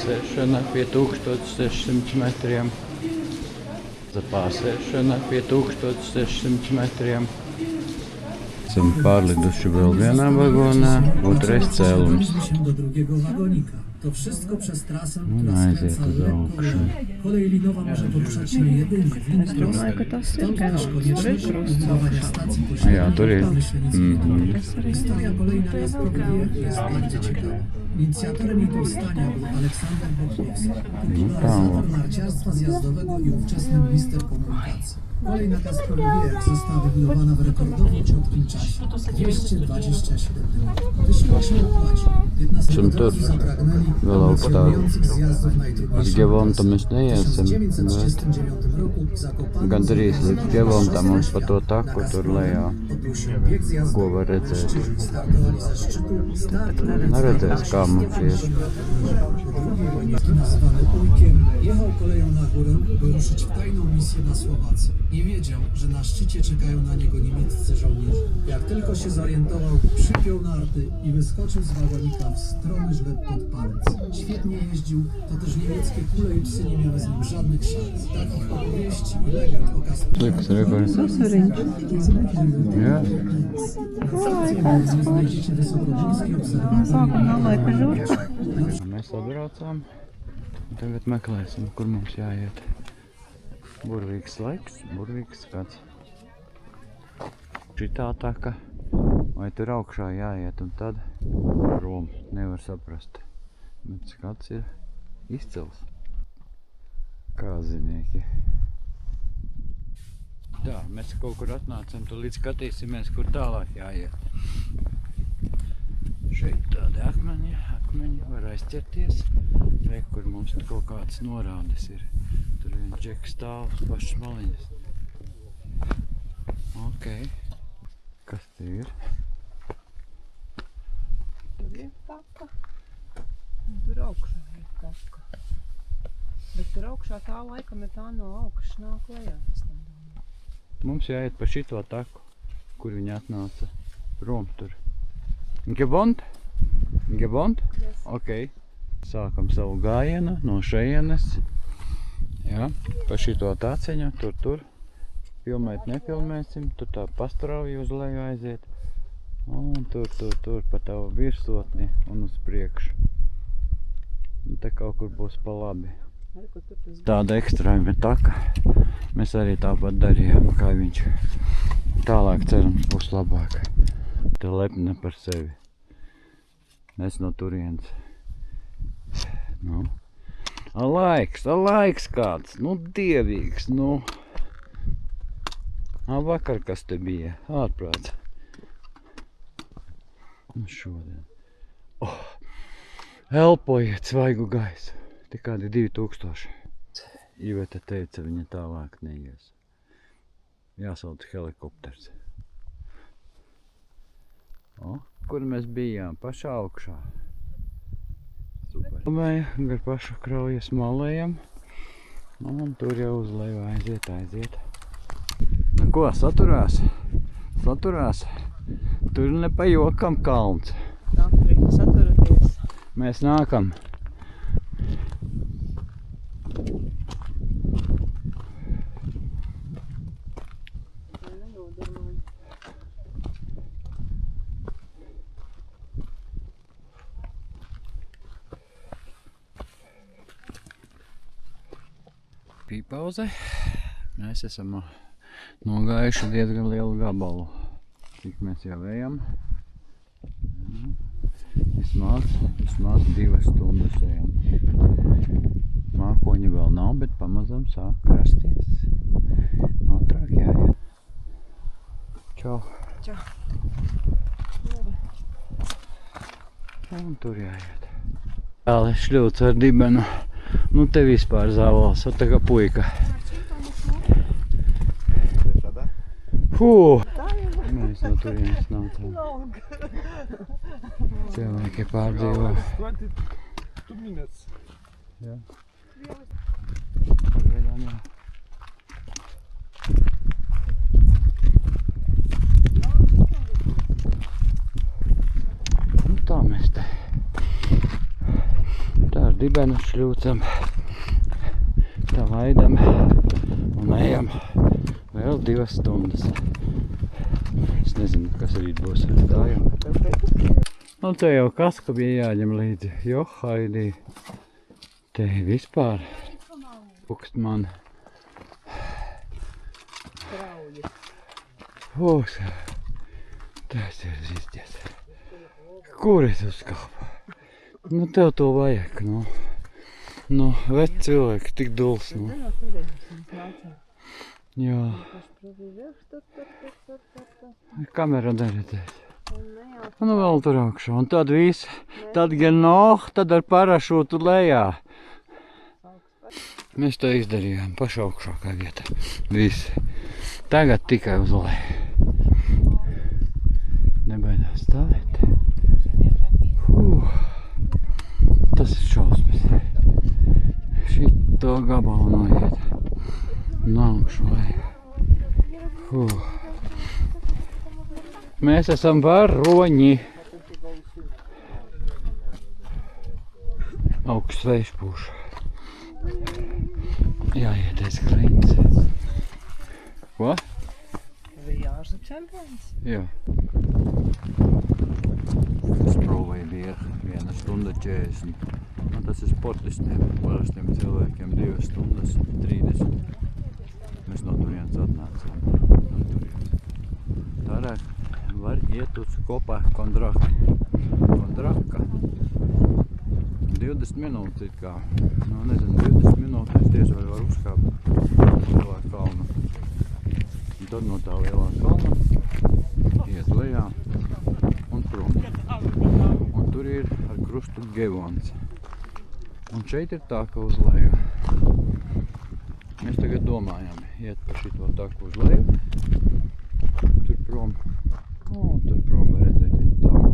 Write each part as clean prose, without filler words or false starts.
Pārsēšana pie 1600 metriem. Pārsēšana pie 1600 metriem. Esam pārliduši vēl vienā vagonā, otrais cēlums. To wszystko przez trasę, No, która aiziet skręca uz lekko augšu. w lewo. Kolej linowa może poruszać się jedynie w linię prostą. Stąd też konieczność budowania stacji A jā, tur ir. Myślenicy. Historia kolejna na Skrowie jest bardzo ciekawa. Inicjatorem jej powstania był Aleksander Boklowski, popularyzator narciarstwa zjazdowego i ówczesny minister komunikacji. Kolej na Kasprowie została wybudowana w rekordowo krótkim czasie. 227 dni. Wysiłek się opłacił. 15 drodzy zapragnęli emocjonujących zjazdów najtrudniejszych. Gevonta mēs W neiesim, 1939 roku Zakopane gandrīz līdz Gevontam mums pa to taku tur lejā. bieg zjazdowy. Ko var redzēt? Mężczyźni startowali ze szczytu. Start Nu redzēs, kā mums iet. Nazwany Ujkiem, jechał koleją na górę, by ruszyć w tajną misję na Słowację. Nie wiedział, że na szczycie czekają na niego niemieccy żołnierze. Jak tylko się zorientował, przypiął narty i wyskoczył z wagonika w stromy żleb pod palec. Świetnie jeździł, to też niemieckie kule i psy nie miały z nim żadnych szans. Takich opowieści i legend o Kasprowie Liks rekords. Jā. znajdziecie wysokogórskie obserwatory. Mēs atbraucām. Tagad meklēsim, kur mums jāiet. Burvīgs laiks, burvīgs skats. Šitā taka, vai tur augšā jāiet un tad prom, nevar saprast. Bet skats ir izcils. Kāzinieki. Tā, mēs kaut kur atnācam, tu līdz skatīsimies, kur tālāk jāiet. Šeit tādi akmeņi var aizķerties. Re, kur mums kaut kāds norādes ir. Tur viens džeks stāv uz pašas maliņas. Ok. Kas te ir? Tur ir taka. Un tur augšā ir taka. Bet tur augšā tā laikam ir tā no augšas nāk lejā. Mums jāiet pa šito taku, kur viņi atnāca. Prom tur. Gebont? Gebont? Yes. Ok. Sākam savu gājienu no šejienes. Jā, pa šito tāceņu, tur. Filmēt nefilmēsim, tur tā pastrauji uz leju aiziet. Un tur pa tavu virsotni un uz priekšu. Un te kaut kur būs pa labi. Tāda ekstrēma taka. Mēs arī tāpat darījām, kā viņš. Tālāk cerams būs labāk. Te lepna par sevi. Mēs no turienes. Nu. Laiks kāds. Nu, dievīgs, nu. Vakar kas te bija? Ārprāts. Nu, šodien. Elpojiet svaigu gaisu. Te kādi 2000. Iveta teica, viņa tālāk neies. Jāsauc helikopters. Kur mēs bijām? Pašā augšā. Super. Gar pašu kraujas malējam. Un tur jau uz leju aiziet. Nu ko, saturās? Saturās? Tur ne pa jokam kalns. Tāpēc saturaties. Mēs nākam. Pīpauze. Mēs esam nogājuši diezgan lielu gabalu. Cik mēs jau ejam. Vismaz 2 stundas ejam. Mākoņi vēl nav, bet pamazam sāk krasties. Ātrāk jāiet. Čau. Čau. Un tur jāiet. Jāli šļūts ar dibenu. Nu te vispār zāvals, tā kā puika. Mēs no turienes nācām. Cilvēki pārdzīvo. 22 minutes. Jā. Pagaidām jā. Nu tā mēs te. Tā ar dibenu. Zibenu šļūcam. Tā vaidam un ejam vēl 2 stundas. Es nezinu, kas rīt būs ar stājām. Un te jau kas, ka bija jāņem līdzi. Jo, Haidī, te vispār pukst man. Būs. Tas ir izdies. Kur es uzkāpu? Nu, tev to vajag, nu. Nu, vec cilvēki, tik duls, nu. Jā. Kamera neredzēs. Nu, vēl tur augšā. Un tad viss. Tad gan tad ar parašūtu lejā. Mēs to izdarījām paša augšākā vieta. Viss. Tagad tikai uz leju. Nebaidās stāvēt. Tas ir šausmas. Šito gabalu noiet. Nākšu leju. Mēs esam varoņi. Augsts vējš pūš. Jāiet aiz klints. Ko? Bija ārzu čempions. Jā. Strolēja bija 1 stunda 40. Nu, tas ir sportistiem, parastiem cilvēkiem 2 stundas 30. Mēs no turienes atnācām. Tārāk var iet uz kopā Kondraka. 20 minūtes it kā. Nu, nezinu, 20 minūtes tieši vai var uzkāpt lielā kalna. Un tad no tā lielā kalna iet lejā un prom. Un tur ir ar krustu Gevons. Un šeit ir tā, ka uz leju. Mēs tagad domājam iet pa šito taku uz leju. Tur prom. Tur prom var redzēt viņu tālu.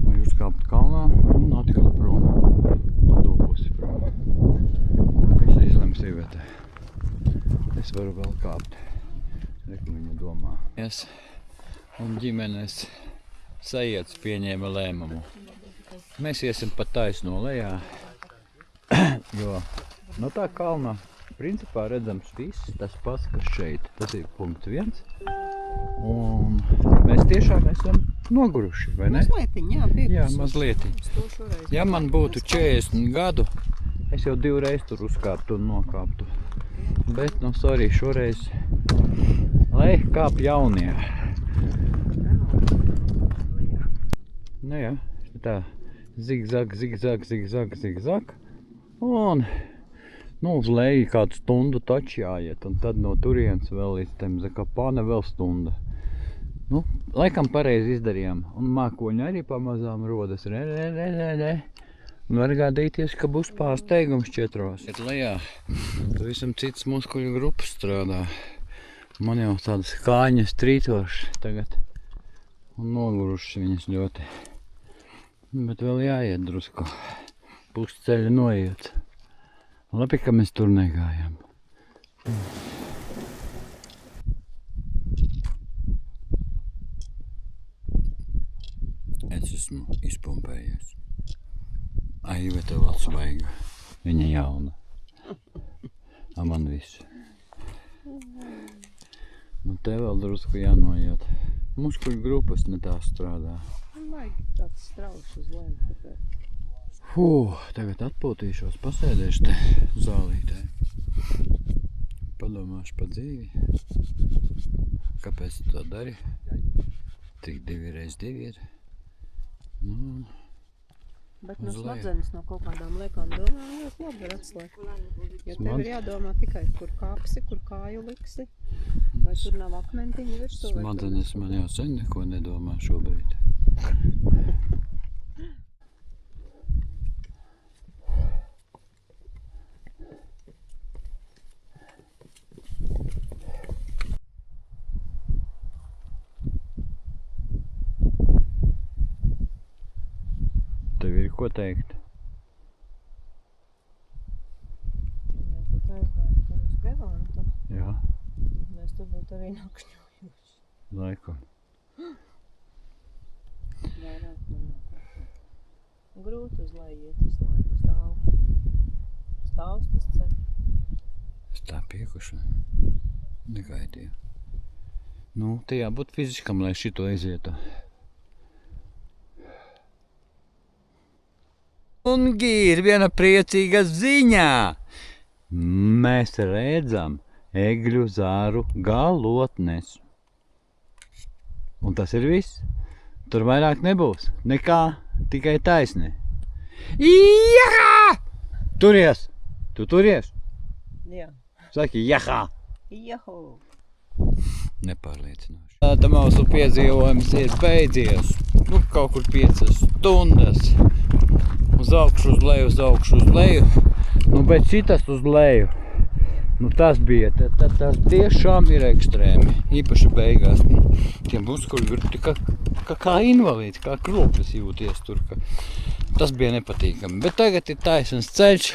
Vai uzkāpt kalnā un atkal prom. Pa to pusi prom. Viņš izlem sievietē. Es varu vēl kāpt. Reku viņa domā. Un ģimenes sajiets pieņēma lēmumu. Mēs iesim pa taisno lejā, jo no tā kalna principā redzams viss tas pats, kas šeit. Tas ir punkts 1. Un mēs tiešām esam noguruši, vai ne? Mazlietiņ, jā, piekus. Jā, mazlietiņ. Ja man būtu 40 gadu, es jau 2 reiz tur uzkāptu un nokāptu. Bet, nu, sorry, šoreiz, lai kāp jaunie. Nu jā, tā zigzag. Un, nu, uz leju kādu stundu taču jāiet. Un tad no turienes vēl līdz tem Zakapāne vēl stunda. Nu, laikam pareizi izdarījām. Un mākoņi arī pamazām rodas. Un var gādīties, ka būs pārsteigums 4. Ir lejā. Tur visam cits muskuļu grupas strādā. Man jau tādas kāņas trītošas tagad. Un nogurušas viņas ļoti. Bet vēl jāiet drusku. Pusceļa noiet. Labi, ka mēs tur negājām. Es esmu izpumpējies. Aiveta vēl svaiga. Viņa jauna. Man viss. Nu, te vēl drusku jānoiet. Muskuļu grupas ne tā strādā. Vajag tāds straušs uz leju, tāpēc. Tagad atpūtīšos, pasēdēšu te zālītē. Padomāšu pa dzīvi. Kāpēc tu to dari? Tik 2x2 ir. Nu, Bet no uz leju. smadzenes no kaut kādām liekām domām ļoti labi var atslēgt. Jo tev ir jādomā tikai, kur kāpsi, kur kāju liksi. Vai tur nav akmentiņi virsū. Smadzenes man jau sen neko nedomā šobrīd. Tev ir ko teikt? Mēs būtu aizgājām tur uz Gevantu. Jā, Mēs tur būtu arī nakšņojuši. laikam. Vairāk man nav. Grūti uz leju iet visu laiku stāvēt. stāv. Stāvs tas ceļš. Es tā piekušu. Negaidīju. Nu, te jābūt fiziskam, lai šito izietu. Un ir viena priecīga ziņā. Mēs redzam egļu zāru galotnes. Un tas ir viss. Tur vairāk nebūs. Nekā, tikai taisni. Jahā! Turies! Tu turies? Jā. Saki, jahā! Jahu! Nepārliecinoši. Tā mūsu piedzīvojums ir beidzies. Nu, kaut kur 5 stundas. Uz augšu, uz leju, uz augšu, uz leju. Nu, bet šitas uz leju. Nu, tas bija, tas tiešām ir ekstrēmi. Īpaši beigās. Nu, tie muskuļi ir kā invalīds, kā kroplis jūties tur. Tas bija nepatīkami. Bet tagad ir taisns ceļš.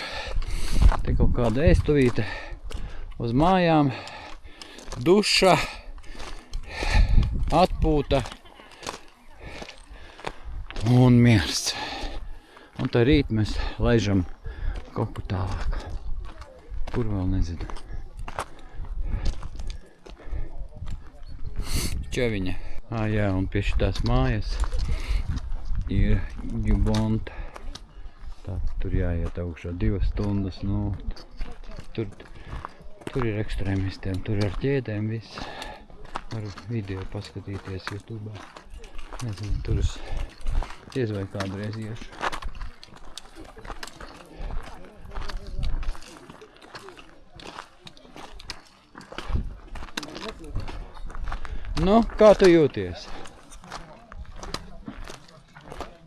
Te kaut kāda ēstuvīte uz mājām. Duša, atpūta un miers. Un tā rīt mēs laižam kaut kur tālāk. Kur vēl nezinu. Čeviņa. Jā, un pie šitās mājas ir Gibonta. Tā, tur jāiet augšā 2 stundas. Nu, tur ir ekstrēmistiem, tur ar ķēdēm viss. Varu video paskatīties YouTube. Nezinu, tur es diez vai kādreiz iešu. Nu, kā tu jūties?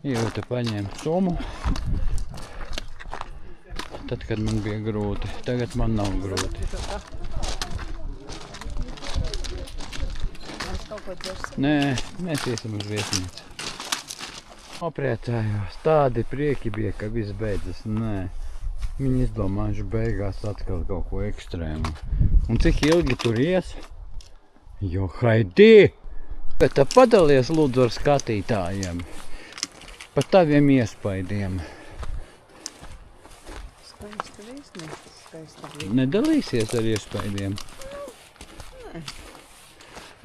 Jūta paņēma sumu. Tad, kad man bija grūti. Tagad man nav grūti. Nē, mēs iesim uz viesnīcu. Nopriecājos. Tādi prieki bija, ka viss beidzas. Nē. Viņi izdomājuši beigās atkal kaut ko ekstrēmu. Un cik ilgi tur ies? Jo haidī! Bet tā padalies lūdzu ar skatītājiem. Par taviem iespaidiem. Skaista viesnīca, skaista vieta. Nedalīsies ar iespaidiem?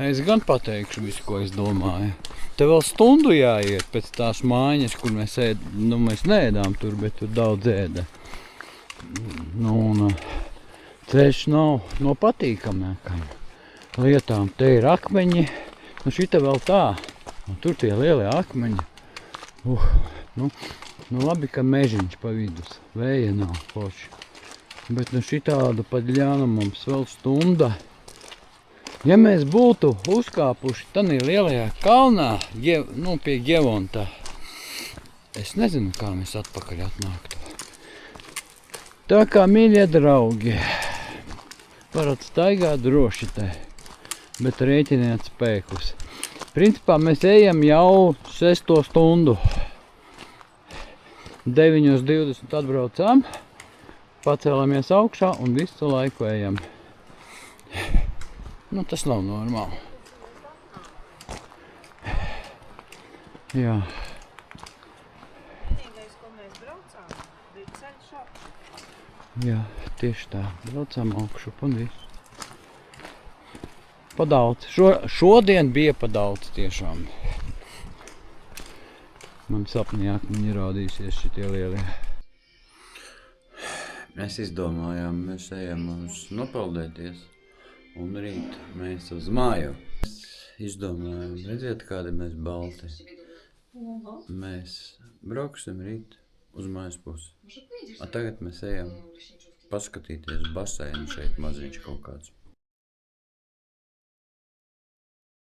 Es gan pateikšu visu, ko es domāju. Te vēl stundu jāiet pēc tās mājas, kur mēs neēdām tur, bet tur daudz ēda. Nu, un ceļš nav no patīkamākajiem lietām. Te ir akmeņi, nu šita vēl tā, un tur tie lielie akmeņi. Nu labi, ka mežiņš pa vidus, vēja nav forši. Bet nu šitādu paģļānu mums vēl stunda. Ja mēs būtu uzkāpuši tanī lielajā kalnā, pie Gevonta, es nezinu, kā mēs atpakaļ atnāktu. Tā kā, mīļie draugi, varat staigāt droši te, bet rēķiniet spēkus. Principā mēs ejam jau 6. stundu. 9:20 atbraucām, pacēlamies augšā un visu laiku ejam. Nu, tas nav normāli. Jā. Vienīgais, ko mēs braucām, bija ceļš augšu. Jā, tieši tā. Braucām augšu un visu. Pa daudz. Šodien bija pa daudz tiešām. Man sapnī akmeņi rādīsies šitie lielie. Mēs izdomājām, mēs ejam uz nopeldēties. Un rīt mēs uz māju. Mēs izdomājām, redziet, kādi mēs balti. Mēs brauksim rīt uz mājas pusi. A tagad mēs ejam paskatīties baseinu šeit maziņš kaut kāds.